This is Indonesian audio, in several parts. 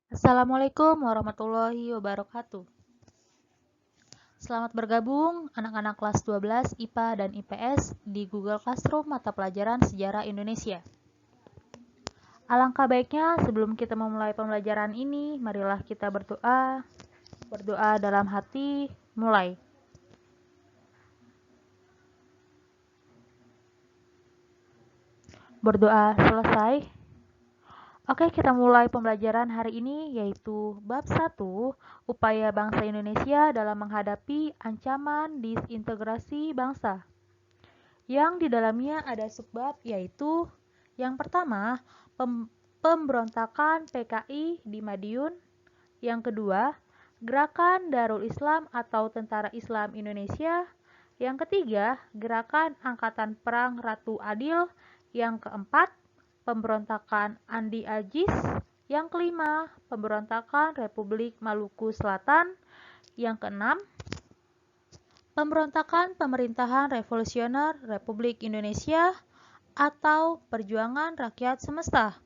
Assalamualaikum warahmatullahi wabarakatuh. Selamat bergabung anak-anak kelas 12 IPA dan IPS di Google Classroom mata pelajaran Sejarah Indonesia. Alangkah baiknya sebelum kita memulai pembelajaran ini, marilah kita berdoa. Berdoa dalam hati, mulai. Berdoa selesai. Oke, kita mulai pembelajaran hari ini yaitu bab 1, upaya bangsa Indonesia dalam menghadapi ancaman disintegrasi bangsa. Yang di dalamnya ada subbab yaitu yang pertama, pemberontakan PKI di Madiun. Yang kedua, gerakan Darul Islam atau Tentara Islam Indonesia. Yang ketiga, gerakan Angkatan Perang Ratu Adil. Yang keempat, pemberontakan Andi Ajis. Yang kelima, pemberontakan Republik Maluku Selatan. Yang keenam, pemberontakan pemerintahan revolusioner Republik Indonesia atau Perjuangan Rakyat Semesta.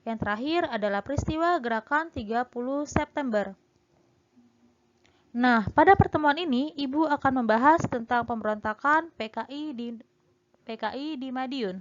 Yang terakhir adalah peristiwa gerakan 30 September. Nah, pada pertemuan ini Ibu akan membahas tentang pemberontakan PKI di Madiun.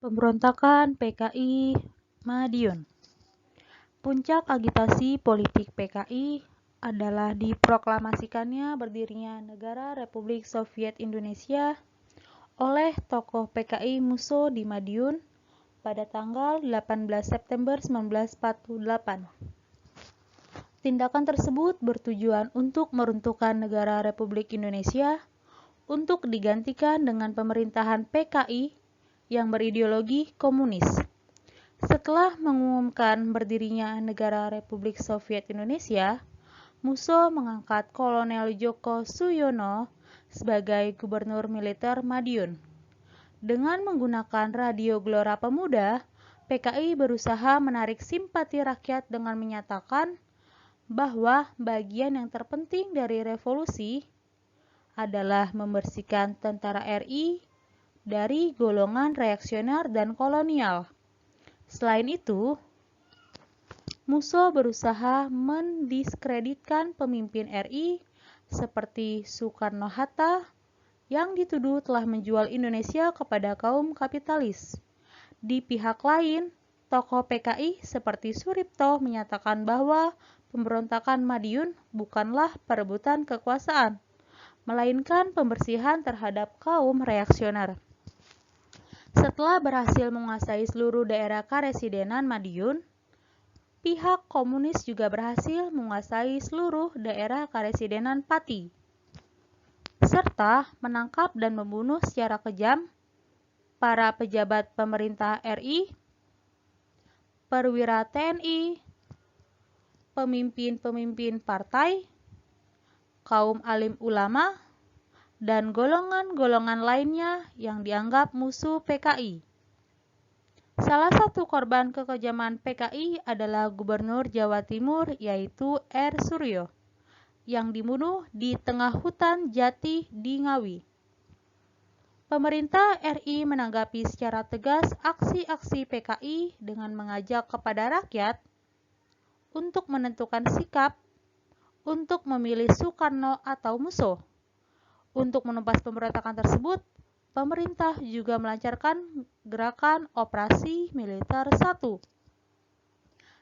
Pemberontakan PKI Madiun. Puncak agitasi politik PKI adalah diproklamasikannya berdirinya Negara Republik Soviet Indonesia oleh tokoh PKI Musso di Madiun pada tanggal 18 September 1948. Tindakan tersebut bertujuan untuk meruntuhkan Negara Republik Indonesia untuk digantikan dengan pemerintahan PKI yang berideologi komunis. Setelah mengumumkan berdirinya Negara Republik Soviet Indonesia, Musso mengangkat Kolonel Djoko Suyono sebagai gubernur militer Madiun. Dengan menggunakan radio Gelora Pemuda, PKI berusaha menarik simpati rakyat dengan menyatakan bahwa bagian yang terpenting dari revolusi adalah membersihkan tentara RI dari golongan reaksioner dan kolonial. Selain itu, Musso berusaha mendiskreditkan pemimpin RI seperti Soekarno-Hatta yang dituduh telah menjual Indonesia kepada kaum kapitalis. Di pihak lain, tokoh PKI seperti Suripto menyatakan bahwa pemberontakan Madiun bukanlah perebutan kekuasaan, melainkan pembersihan terhadap kaum reaksioner. Setelah berhasil menguasai seluruh daerah karesidenan Madiun, pihak komunis juga berhasil menguasai seluruh daerah karesidenan Pati, serta menangkap dan membunuh secara kejam para pejabat pemerintah RI, perwira TNI, pemimpin-pemimpin partai, kaum alim ulama, dan golongan-golongan lainnya yang dianggap musuh PKI. Salah satu korban kekejaman PKI adalah Gubernur Jawa Timur yaitu R. Suryo yang dibunuh di tengah hutan jati di Ngawi. Pemerintah RI menanggapi secara tegas aksi-aksi PKI dengan mengajak kepada rakyat untuk menentukan sikap untuk memilih Soekarno atau musuh. Untuk menumpas pemberontakan tersebut, pemerintah juga melancarkan gerakan Operasi Militer 1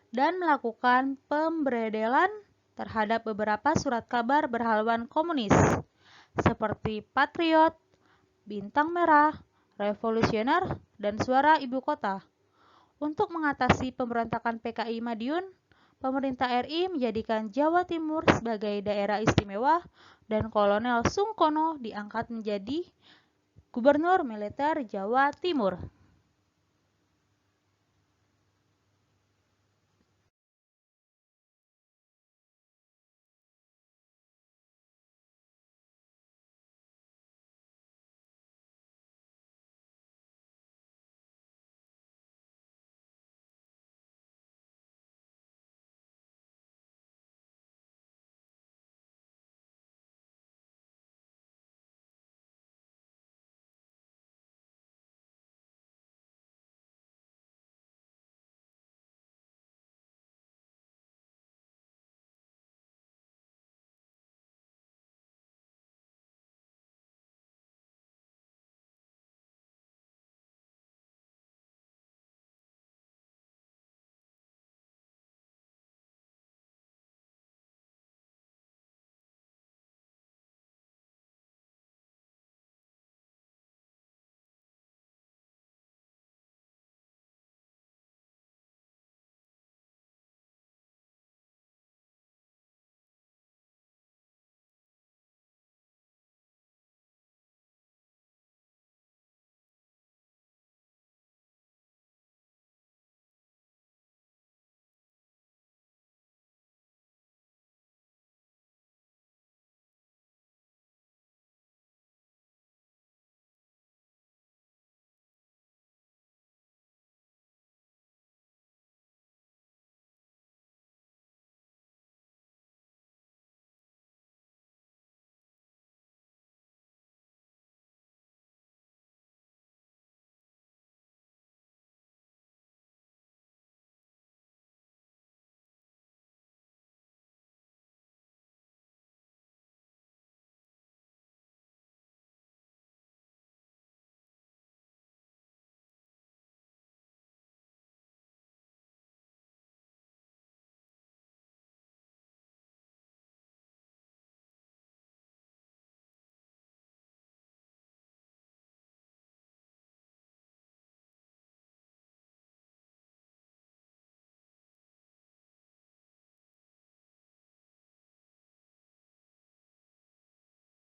dan melakukan pemberedelan terhadap beberapa surat kabar berhaluan komunis seperti Patriot, Bintang Merah, Revolusioner, dan Suara Ibu Kota. Untuk mengatasi pemberontakan PKI Madiun, pemerintah RI menjadikan Jawa Timur sebagai daerah istimewa dan Kolonel Sungkono diangkat menjadi Gubernur Militer Jawa Timur.